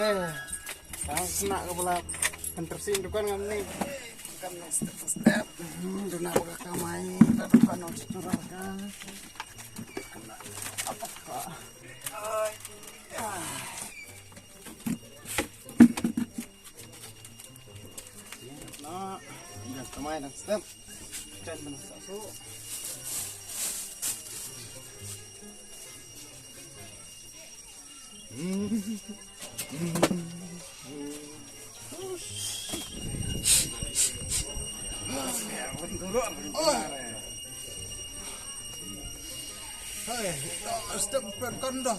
teh. Kang kena kepala pentersin dukan ngam ni. Kan step. Duna buka kamai, dukan on curahkan. Kena apa kah? Nah, jangan kamai dan step. Jangan menasak su. Hai, step perkanda.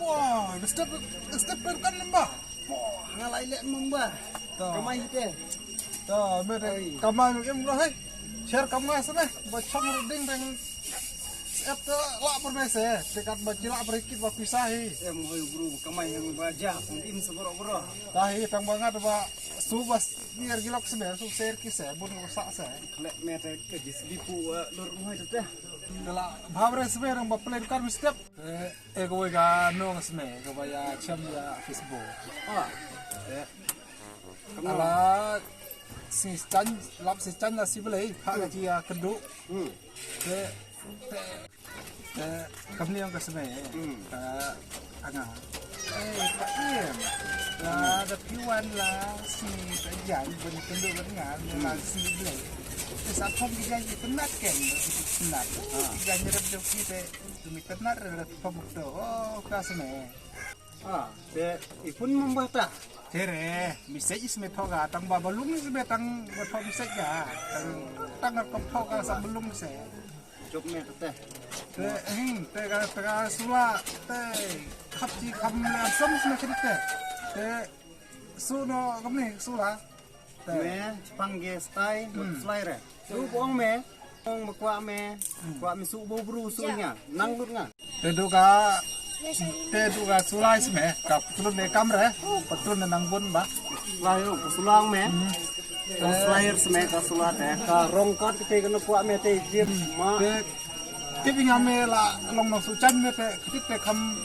Wah, step perkanda mbah. Wah, ngalai lek mbah. Kamai kita. Dah, mere kamai em lah hai. Share kamai sana. Bacang roding teng app tu lak permese. Dekat bacilak berikit bak pisahi. Em hoy bro kamai yang baja pungin seboro-boro. Tahi tang bangat ba subas biar gilok sebe su share kise bun rusak se. Lek mete ke disbipu lur hoy tu teh. Dala bhabre sebe rang ba plan kar step. Ego ga nong sme go ba ya cham ya Facebook. Ala si chan lap si chan la si belai ha ga ji kedu. Te kami yang kesana anga Pak Im lah ada piwan lah si kerjaan bentuk dengan lah si belai saat kau dijanji penat kan penat dijanji dapat kita demi penat ada pemukto oh kasane te ipun membata tere message isme thoga tang ba balung isme tang thog message ga tang kop thoga sa balung se chop mete teh te ga sula te khap ji kham la som sme khite te su no kamni sula te me pangge style fly re su bong me bong bakwa me su bo bru su nya nang lut nga te du ga sula isme kap tulun ne kamre patun nang bun ba layo pusulang me flyer sme ka sulat ka rongkot te kana kwa me te jim ma cái bình ame là lòng nó sụt chân với cái khăm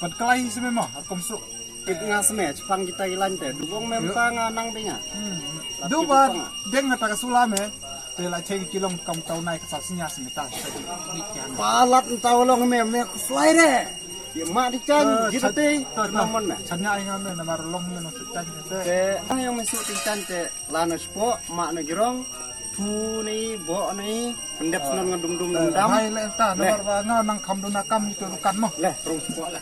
vật cây xem mà công sự cái nga sme pang kita ilan te du bong mem ta nga nang te nya du ba deng ngata ka sula me te la chei kilong kam tau nai ka sasnya semita palat tau long me fly re ya ma di chan jite namon me chanya ai ngam na mar long no sụt chân te ang yang mesuk ti chan te lano spo ma na girong thu ni bo ni pendep senang ngedum-dum dam hai le ta na ba nga nang kham do na kam itu kan mo le rong spo le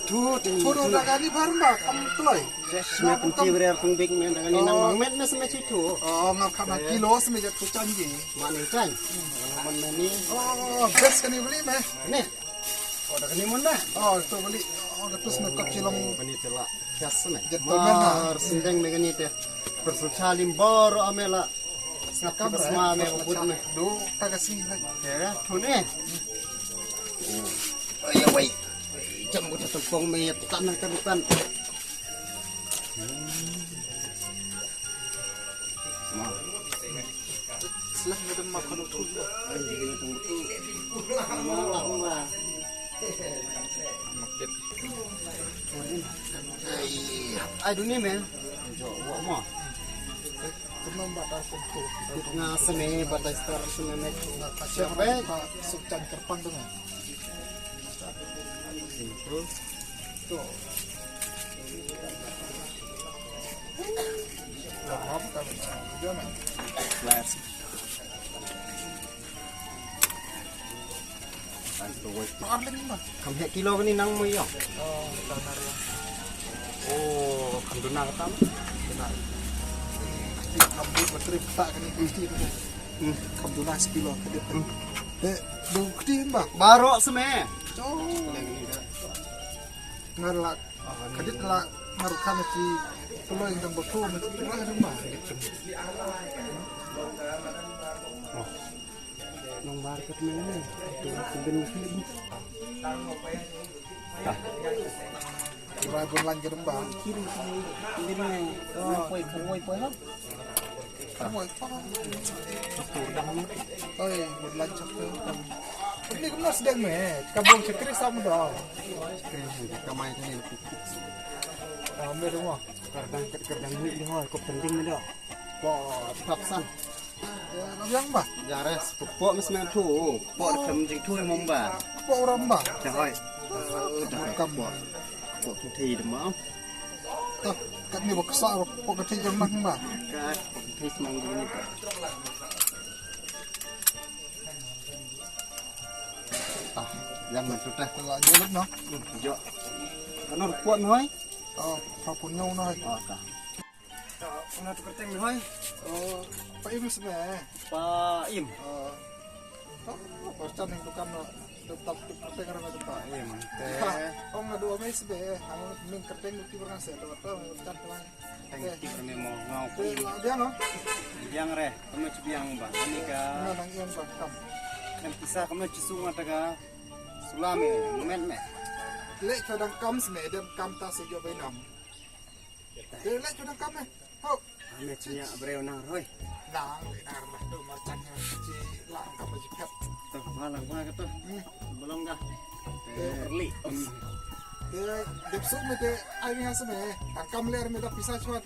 thu do na gani par ba kam tloi sme penci ber pung big men dengan ni nang met na sme situ oh ngam kham kilo sme ja tu chan ji ma ni chan mon ni oh best kan ni beli me ni oh dah ni mon na oh tu beli oh terus nak kilong bani tela jas na Jatuh mana? sindeng me ni te persucalim boro amela sakam semua me ubut me do tagasi ya thu ni oi oi jam buat tepung me tanah kan selang ada makan tu ai dunia men buat mo kenapa batas itu nga sene batas star sene siapa sukcan kerpang tu tu apa kamu jangan flash Arling mah. Kamu kilo ni nang mo yo. Oh, benar ya. Oh, kamu nang tam. Benar. Kamu betrip tak kan itu. Kamu nak sekilo ke depan. Du kecil mbak. Barok seme. Oh. Ngarlak. Kadit lah ngarukan si pulau yang tembok tu mesti kurang rumah. Nong bar ket mana? Tu ben muslim. Kira bulan ke depan. Kirim ini nih. Oh, poi lah. Kamu apa? Oh iya, bulan cakap. Ini kemana sedang meh? Kamu cekri sama dah. Kamay kan ini. Ambil rumah. Kardang ini kok penting nih dah. Kok tapsan. Yang bah? Jares, pok mesmen tu. Pok kemjing tu yang momba. Apa orang bah? Jangan. Kamu. Pok tu thi demam. Tak, kat ni baksa, pok kecil jernah bah. Kat pok thi semang gini. Jangan sudah Kalau jalan noh. jo. Ano kuat noi? Oh, papun nhau noh. Oh, ta. Ano tu keteng noi? Oh, Pak Im sebenarnya. Pa im. Oh, baca nih bukan no. Tetap keteng orang itu Pak. Im. Oh, ngadu amai sebenarnya. Kamu ming keteng bukti pernah saya tahu tahu baca tuan. Teng ti permi mo ngau ko. Dia no. Yang re, kamu cibiang ba. Ani ka Nang ian Pak kam. kan kisah kamu cisunga taga sulame men me. Lek kadang kam sebenarnya dan kam tak sejo benam. Lek kadang kam eh. Oh, Ame cinya breu nang roy. nang lah tu macamnya si lang kam jikat. Tuh malang ba ka to. Belum dah. Perli. Depsuk mete ai ha sebenarnya. Kam ler mete pisah cuat.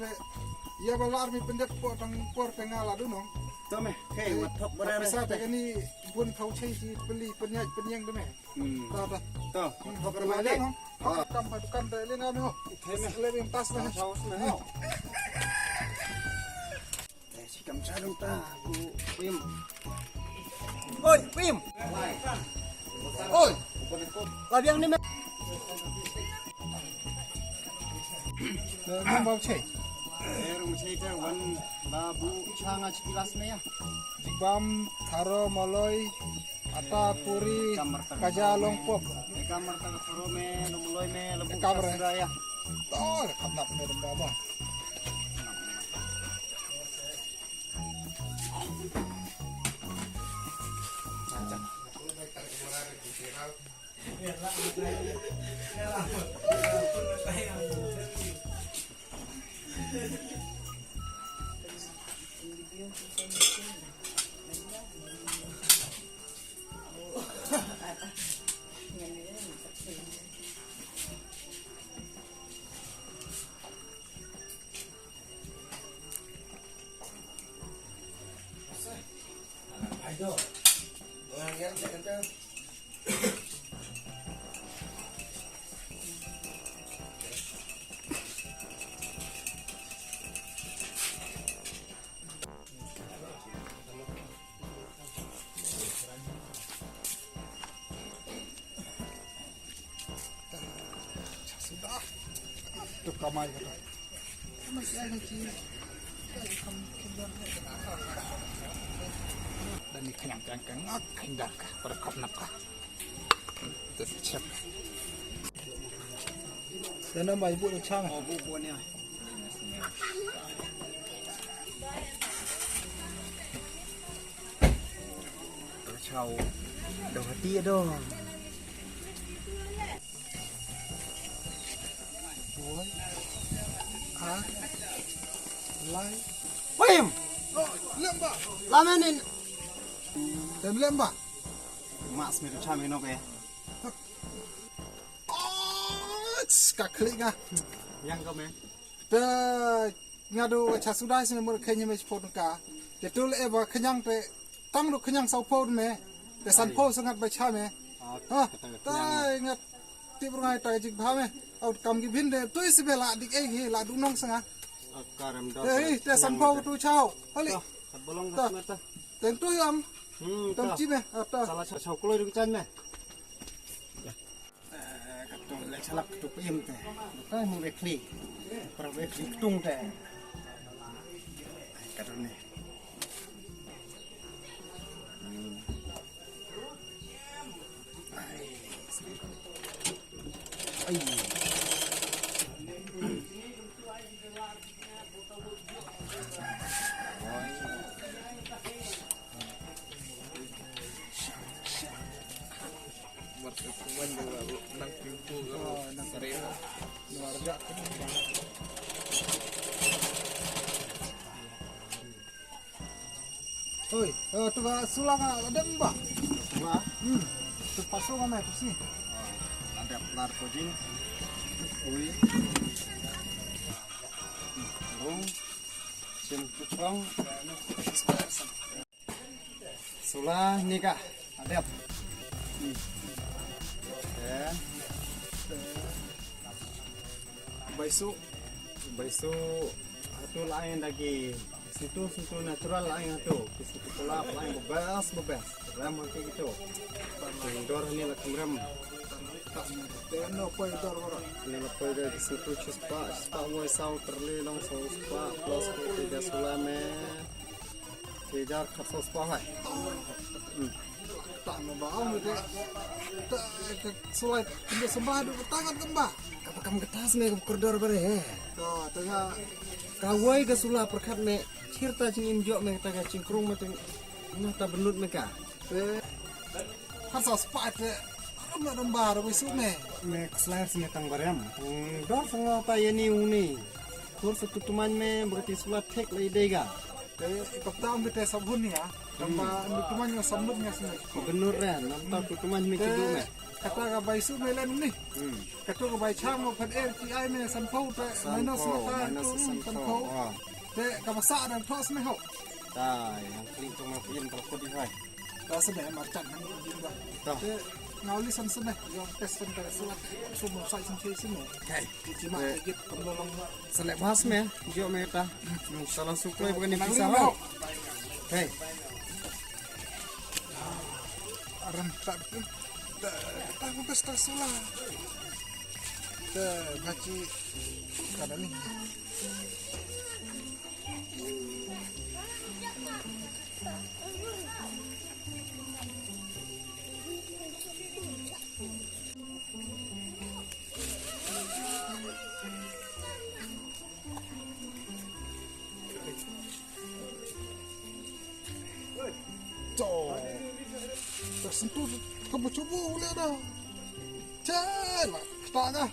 Ya bala army pendet po tang por tengah ladu no. To me, kay watok bara re. Pisah tak ni pun kau cai si beli penyang tu meh. Berapa? To, Berapa banyak no? Kam padukan dah lena no. Lebih tas lah. Si kam sadong ta, bu Pim. Oi, Pim. Oi, Labiang ni me. ni mau cai. Rum cerita wan labu changa cipilas me ya. Jibam tharo moloi ata puri kaja longpop. Di kamar ta furo me lumloy me lebu Kamar, kasra ya. Oh, kamnap me baba. Sudah. Tu kamai kata. Masih ada ci. Dan ni kenyang ngak kendar ka pada kopnap ka. Tercep. Dan nama ibu tu cang. Oh, bu ni. Chau. Dah hati dah. Boy. Ah. Lai. Pim. Oh, lemba. Lamenin. Dan lemba. Mas mi chami no be. Oh, kak klik ah. Yang kau me. Te ngadu cha sudai sini mur kenya me sport ka. Te tul eba kenyang te tang lu kenyang sau po me. Te san po sangat baca me. Ha. Ta ngat ti brungai ta jik bha me. Out kam gi bin de tu isi bela dik e la du nong sanga. Karam dah. Te san po tu chao. Hali. Bolong mata. Ten tu yam. Tam chi me. Ta. Salah chau kulo di chan me. Kato le salak tu pim te. Ta mu be kli. Pra be kli tung te. Kato ni. Ai. Oi, tu sulang ada mbak. Sulah. Tu pasung mana tu sini? Ada lar kojing. Ui. Rong. Sim kucrong. Sulah ni kah? Ada. Baisu itu lain lagi. Situ natural lain itu. Situ pula lain bebas. Ram kayak gitu. Indoor ni lah kemeram. Teno poi dor orang. Ni lepas dari situ cispa mau saung terlelong saung spa plus tiga sulame. Kejar kertas spa hai. Tak nak bau ni dek. Tak sulai tunggu sembah duk tangan kembah. Kapakam ketas me koridor bare. Oh, tengah Kawai ke sulah perkat me cerita cingin jok me taga cingkrung me teng nata benut me ka. Kasar spa tu. Nak rembar besu me. Me keslair me tang barem. Dor sengo ta yani uni. Kur satu teman me berarti sulah tek lai dega. Kaptam kita sabun ni ya. Tanpa teman yang sabunnya sini. Benur ran nanta tu teman me kidu me. Kata ka bai su me len ni. Kata ka bai chang mo phat LTI me san phau ta minus san phau. Te ka masa dan thos me ho. Tai yang kling tu ma pin terkod di hai. Ta sene ma chan nang di ba. Te ngau li san sene yo tes san ka sulat su mo sai san chei sene. Kai. Ci ma git pendolong Selek bahas me jok me ta. Salah suklai bukan ni pisah lah. Kai. Aram tak tak pesta sulah. Te ngaci kada ni. Tersentuh kamu coba boleh dah. Celah, tak dah.